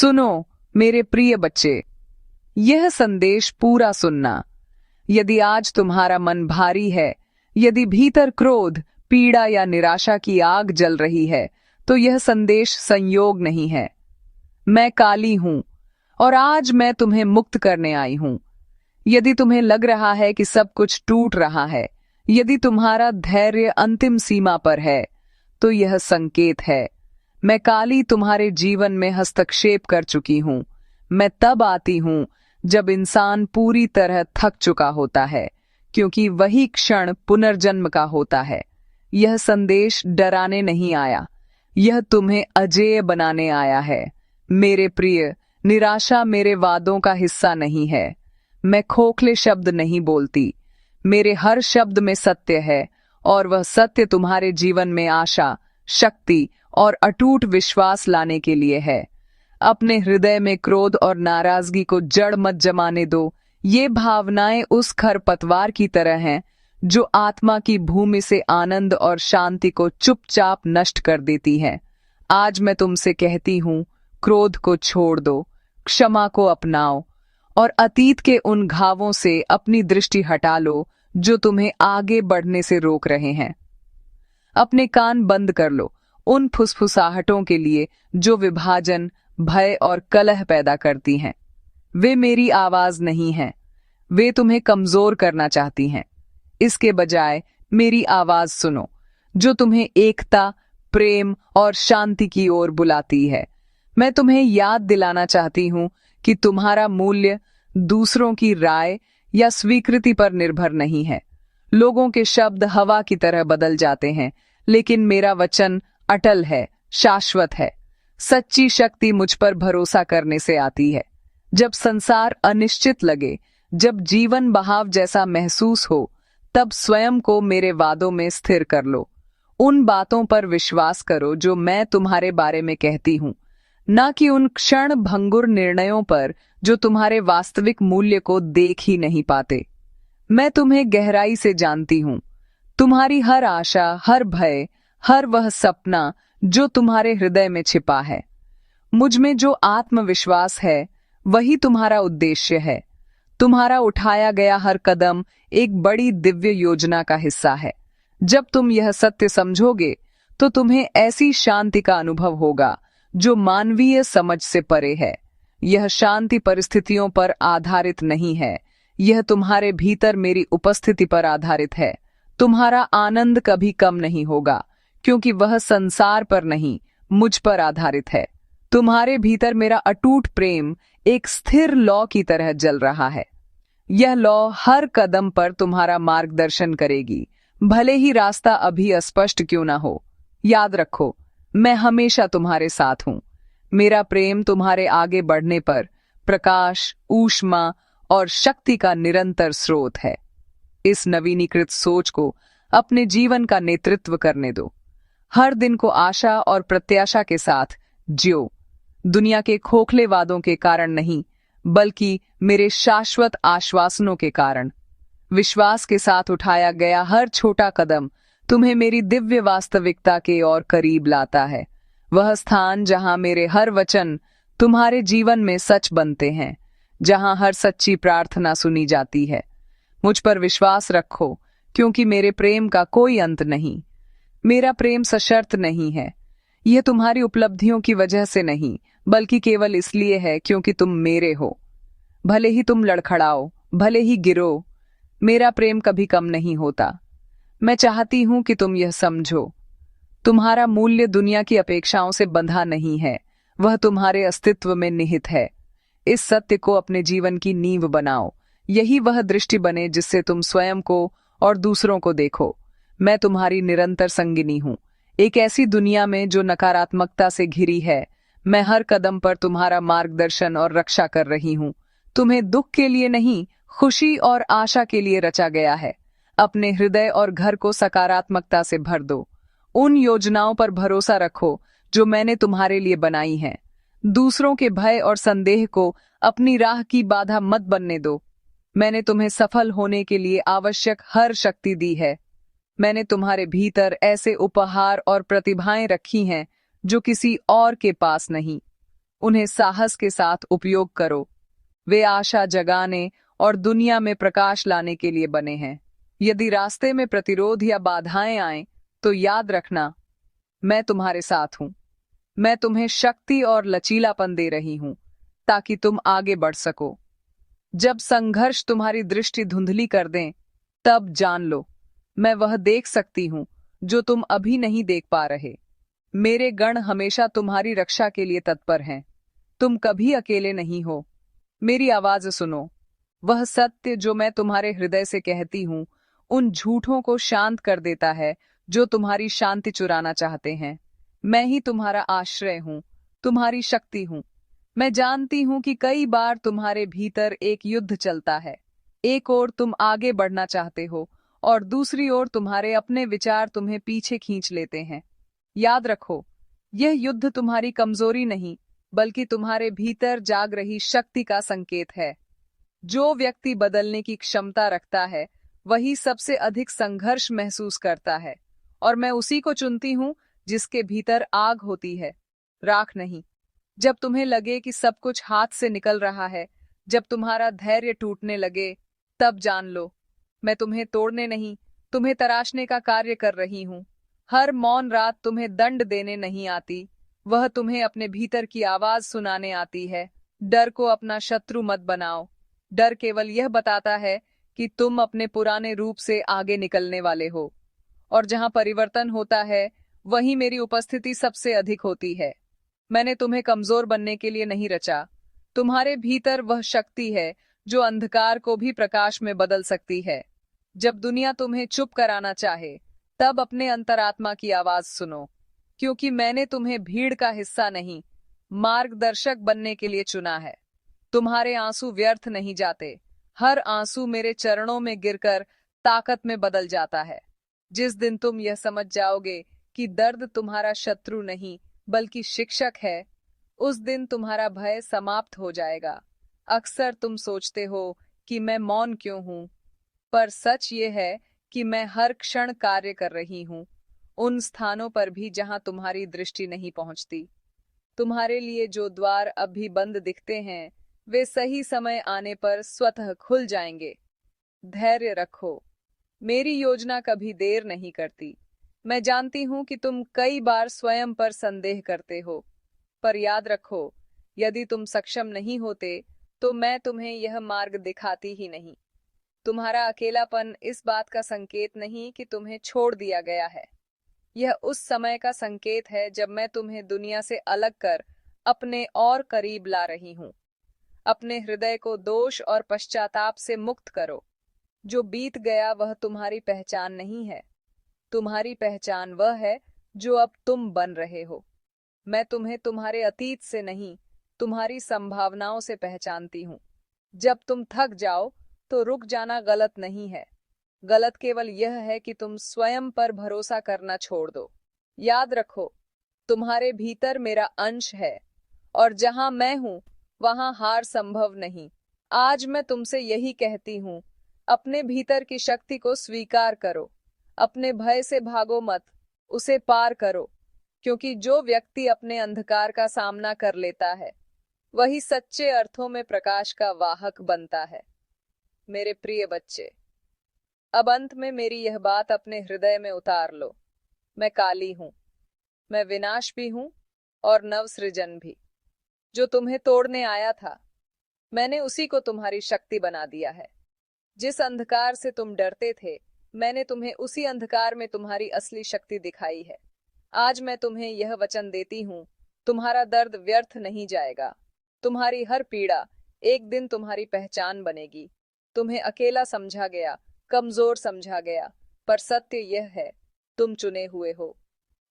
सुनो मेरे प्रिय बच्चे, यह संदेश पूरा सुनना। यदि आज तुम्हारा मन भारी है, यदि भीतर क्रोध, पीड़ा या निराशा की आग जल रही है, तो यह संदेश संयोग नहीं है। मैं काली हूं और आज मैं तुम्हें मुक्त करने आई हूं। यदि तुम्हें लग रहा है कि सब कुछ टूट रहा है, यदि तुम्हारा धैर्य अंतिम सीमा पर है, तो यह संकेत है। मैं काली तुम्हारे जीवन में हस्तक्षेप कर चुकी हूं। मैं तब आती हूं जब इंसान पूरी तरह थक चुका होता है, क्योंकि वही क्षण पुनर्जन्म का होता है। यह संदेश डराने नहीं आया, यह तुम्हें अजेय बनाने आया है। मेरे प्रिय, निराशा मेरे वादों का हिस्सा नहीं है। मैं खोखले शब्द नहीं बोलती। मेरे हर शब्द में सत्य है, और वह सत्य तुम्हारे जीवन में आशा, शक्ति और अटूट विश्वास लाने के लिए है। अपने हृदय में क्रोध और नाराजगी को जड़ मत जमाने दो। ये भावनाएं उस खरपतवार की तरह हैं जो आत्मा की भूमि से आनंद और शांति को चुपचाप नष्ट कर देती हैं। आज मैं तुमसे कहती हूं, क्रोध को छोड़ दो, क्षमा को अपनाओ और अतीत के उन घावों से अपनी दृष्टि हटा लो जो तुम्हें आगे बढ़ने से रोक रहे हैं। अपने कान बंद कर लो उन फुसफुसाहटों के लिए जो विभाजन, भय और कलह पैदा करती हैं। वे मेरी आवाज नहीं हैं, वे तुम्हें कमजोर करना चाहती हैं। इसके बजाय मेरी आवाज सुनो, जो तुम्हें एकता, प्रेम और शांति की ओर बुलाती है। मैं तुम्हें याद दिलाना चाहती हूं कि तुम्हारा मूल्य दूसरों की राय या स्वीकृति पर निर्भर नहीं है। लोगों के शब्द हवा की तरह बदल जाते हैं, लेकिन मेरा वचन अटल है, शाश्वत है। सच्ची शक्ति मुझ पर भरोसा करने से आती है। जब संसार अनिश्चित लगे, जब जीवन बहाव जैसा महसूस हो, तब स्वयं को मेरे वादों में स्थिर कर लो। उन बातों पर विश्वास करो जो मैं तुम्हारे बारे में कहती हूं, न कि उन क्षण भंगुर निर्णयों पर जो तुम्हारे वास्तविक मूल्य को देख ही नहीं पाते। मैं तुम्हें गहराई से जानती हूं। तुम्हारी हर आशा, हर भय, हर वह सपना जो तुम्हारे हृदय में छिपा है। मुझ में जो आत्मविश्वास है, वही तुम्हारा उद्देश्य है। तुम्हारा उठाया गया हर कदम एक बड़ी दिव्य योजना का हिस्सा है। जब तुम यह सत्य समझोगे, तो तुम्हें ऐसी शांति का अनुभव होगा जो मानवीय समझ से परे है। यह शांति परिस्थितियों पर आधारित नहीं है, यह तुम्हारे भीतर मेरी उपस्थिति पर आधारित है। तुम्हारा आनंद कभी कम नहीं होगा, क्योंकि वह संसार पर नहीं, मुझ पर आधारित है। तुम्हारे भीतर मेरा अटूट प्रेम एक स्थिर लौ की तरह जल रहा है। यह लौ हर कदम पर तुम्हारा मार्गदर्शन करेगी, भले ही रास्ता अभी अस्पष्ट क्यों ना हो। याद रखो, मैं हमेशा तुम्हारे साथ हूं। मेरा प्रेम तुम्हारे आगे बढ़ने पर प्रकाश, ऊष्मा और शक्ति का निरंतर स्रोत है। इस नवीनीकृत सोच को अपने जीवन का नेतृत्व करने दो। हर दिन को आशा और प्रत्याशा के साथ जियो, दुनिया के खोखले वादों के कारण नहीं, बल्कि मेरे शाश्वत आश्वासनों के कारण। विश्वास के साथ उठाया गया हर छोटा कदम तुम्हें मेरी दिव्य वास्तविकता के और करीब लाता है। वह स्थान जहां मेरे हर वचन तुम्हारे जीवन में सच बनते हैं, जहां हर सच्ची प्रार्थना सुनी जाती है। मुझ पर विश्वास रखो, क्योंकि मेरे प्रेम का कोई अंत नहीं। मेरा प्रेम सशर्त नहीं है। यह तुम्हारी उपलब्धियों की वजह से नहीं, बल्कि केवल इसलिए है क्योंकि तुम मेरे हो। भले ही तुम लड़खड़ाओ, भले ही गिरो, मेरा प्रेम कभी कम नहीं होता। मैं चाहती हूं कि तुम यह समझो, तुम्हारा मूल्य दुनिया की अपेक्षाओं से बंधा नहीं है, वह तुम्हारे अस्तित्व में निहित है। इस सत्य को अपने जीवन की नींव बनाओ। यही वह दृष्टि बने जिससे तुम स्वयं को और दूसरों को देखो। मैं तुम्हारी निरंतर संगिनी हूं, एक ऐसी दुनिया में जो नकारात्मकता से घिरी है। मैं हर कदम पर तुम्हारा मार्गदर्शन और रक्षा कर रही हूं। तुम्हें दुख के लिए नहीं, खुशी और आशा के लिए रचा गया है। अपने हृदय और घर को सकारात्मकता से भर दो। उन योजनाओं पर भरोसा रखो जो मैंने तुम्हारे लिए बनाई हैं। दूसरों के भय और संदेह को अपनी राह की बाधा मत बनने दो। मैंने तुम्हें सफल होने के लिए आवश्यक हर शक्ति दी है। मैंने तुम्हारे भीतर ऐसे उपहार और प्रतिभाएं रखी हैं जो किसी और के पास नहीं। उन्हें साहस के साथ उपयोग करो। वे आशा जगाने और दुनिया में प्रकाश लाने के लिए बने हैं। यदि रास्ते में प्रतिरोध या बाधाएं आए तो याद रखना, मैं तुम्हारे साथ हूं। मैं तुम्हें शक्ति और लचीलापन दे रही हूं ताकि तुम आगे बढ़ सको। जब संघर्ष तुम्हारी दृष्टि धुंधली कर दें, तब जान लो, मैं वह देख सकती हूं जो तुम अभी नहीं देख पा रहे। मेरे गण हमेशा तुम्हारी रक्षा के लिए तत्पर हैं। तुम कभी अकेले नहीं हो। मेरी आवाज सुनो। वह सत्य जो मैं तुम्हारे हृदय से कहती हूं, उन झूठों को शांत कर देता है जो तुम्हारी शांति चुराना चाहते हैं। मैं ही तुम्हारा आश्रय हूं, तुम्हारी शक्ति हूं। मैं जानती हूं कि कई बार तुम्हारे भीतर एक युद्ध चलता है। एक ओर तुम आगे बढ़ना चाहते हो और दूसरी ओर तुम्हारे अपने विचार तुम्हें पीछे खींच लेते हैं। याद रखो, यह युद्ध तुम्हारी कमजोरी नहीं, बल्कि तुम्हारे भीतर जाग रही शक्ति का संकेत है। जो व्यक्ति बदलने की क्षमता रखता है, वही सबसे अधिक संघर्ष महसूस करता है। और मैं उसी को चुनती हूं जिसके भीतर आग होती है, राख नहीं। जब तुम्हें लगे कि सब कुछ हाथ से निकल रहा है, जब तुम्हारा धैर्य टूटने लगे, तब जान लो, मैं तुम्हें तोड़ने नहीं, तुम्हें तराशने का कार्य कर रही हूं। हर मौन रात तुम्हें दंड देने नहीं आती, वह तुम्हें अपने भीतर की आवाज सुनाने आती है। डर को अपना शत्रु मत बनाओ। डर केवल यह बताता है कि तुम अपने पुराने रूप से आगे निकलने वाले हो। और जहां परिवर्तन होता है, वहीं मेरी उपस्थिति सबसे अधिक होती है। मैंने तुम्हें कमजोर बनने के लिए नहीं रचा। तुम्हारे भीतर वह शक्ति है जो अंधकार को भी प्रकाश में बदल सकती है। जब दुनिया तुम्हें चुप कराना चाहे, तब अपने अंतरात्मा की आवाज सुनो, क्योंकि मैंने तुम्हें भीड़ का हिस्सा नहीं, मार्गदर्शक बनने के लिए चुना है। तुम्हारे आंसू व्यर्थ नहीं जाते। हर आंसू मेरे चरणों में गिरकर ताकत में बदल जाता है। जिस दिन तुम यह समझ जाओगे कि दर्द तुम्हारा शत्रु नहीं, बल्कि शिक्षक है, उस दिन तुम्हारा भय समाप्त हो जाएगा। अक्सर तुम सोचते हो कि मैं मौन क्यों हूं, पर सच ये है कि मैं हर क्षण कार्य कर रही हूं, उन स्थानों पर भी जहां तुम्हारी दृष्टि नहीं पहुंचती। तुम्हारे लिए जो द्वार अब भी बंद दिखते हैं, वे सही समय आने पर स्वतः खुल जाएंगे। धैर्य रखो। मेरी योजना कभी देर नहीं करती। मैं जानती हूं कि तुम कई बार स्वयं पर संदेह करते हो, पर याद रखो, यदि तुम सक्षम नहीं होते, तो मैं तुम्हें यह मार्ग दिखाती ही नहीं। तुम्हारा अकेलापन इस बात का संकेत नहीं कि तुम्हें छोड़ दिया गया है। यह उस समय का संकेत है जब मैं तुम्हें दुनिया से अलग कर अपने और करीब ला रही हूं। अपने हृदय को दोष और पश्चाताप से मुक्त करो। जो बीत गया वह तुम्हारी पहचान नहीं है। तुम्हारी पहचान वह है जो अब तुम बन रहे हो। मैं तुम्हें तुम्हारे अतीत से नहीं, तुम्हारी संभावनाओं से पहचानती हूं। जब तुम थक जाओ तो रुक जाना गलत नहीं है। गलत केवल यह है कि तुम स्वयं पर भरोसा करना छोड़ दो। याद रखो, तुम्हारे भीतर मेरा अंश है, और जहां मैं हूं, वहां हार संभव नहीं। आज मैं तुमसे यही कहती हूं, अपने भीतर की शक्ति को स्वीकार करो। अपने भय से भागो मत, उसे पार करो, क्योंकि जो व्यक्ति अपने अंधकार का सामना कर लेता है, वही सच्चे अर्थों में प्रकाश का वाहक बनता है। मेरे प्रिय बच्चे, अब अंत में मेरी यह बात अपने हृदय में उतार लो। मैं काली हूं, मैं विनाश भी हूं और नवसृजन भी। जो तुम्हें तोड़ने आया था, मैंने उसी को तुम्हारी शक्ति बना दिया है। जिस अंधकार से तुम डरते थे, मैंने तुम्हें उसी अंधकार में तुम्हारी असली शक्ति दिखाई है। आज मैं तुम्हें यह वचन देती हूं, तुम्हारा दर्द व्यर्थ नहीं जाएगा। तुम्हारी हर पीड़ा एक दिन तुम्हारी पहचान बनेगी। तुम्हें अकेला समझा गया, कमजोर समझा गया, पर सत्य यह है, तुम चुने हुए हो।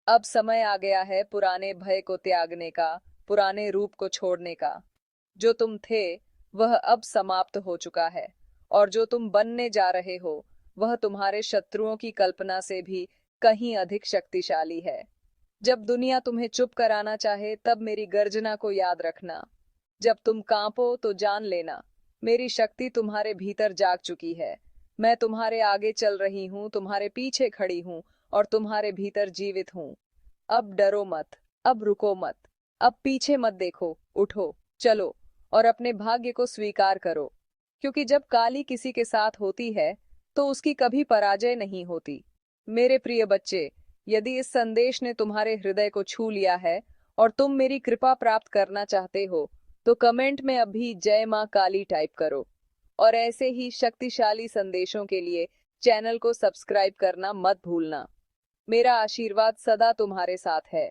अब समय आ गया है पुराने भय को त्यागने का, पुराने रूप को छोड़ने का। जो तुम थे, वह अब समाप्त हो चुका है, और जो तुम बनने जा रहे हो, वह तुम्हारे शत्रुओं की कल्पना से भी कहीं अधिक शक्तिशाली है। जब दुनिया तुम्हें चुप कराना चाहे, तब मेरी गर्जना को याद रखना। जब तुम कांपो तो जान लेना, मेरी शक्ति तुम्हारे भीतर जाग चुकी है। मैं तुम्हारे आगे चल रही हूँ, तुम्हारे पीछे खड़ी हूँ और तुम्हारे भीतर जीवित हूँ। अब डरो मत, अब रुको मत, अब पीछे मत देखो, उठो, चलो और अपने भाग्य को स्वीकार करो, क्योंकि जब काली किसी के साथ होती है तो उसकी कभी पराजय नहीं होती। मेरे प्रिय बच्चे, यदि इस संदेश ने तुम्हारे हृदय को छू लिया है और तुम मेरी कृपा प्राप्त करना चाहते हो, तो कमेंट में अभी जय मां काली टाइप करो। और ऐसे ही शक्तिशाली संदेशों के लिए चैनल को सब्सक्राइब करना मत भूलना। मेरा आशीर्वाद सदा तुम्हारे साथ है।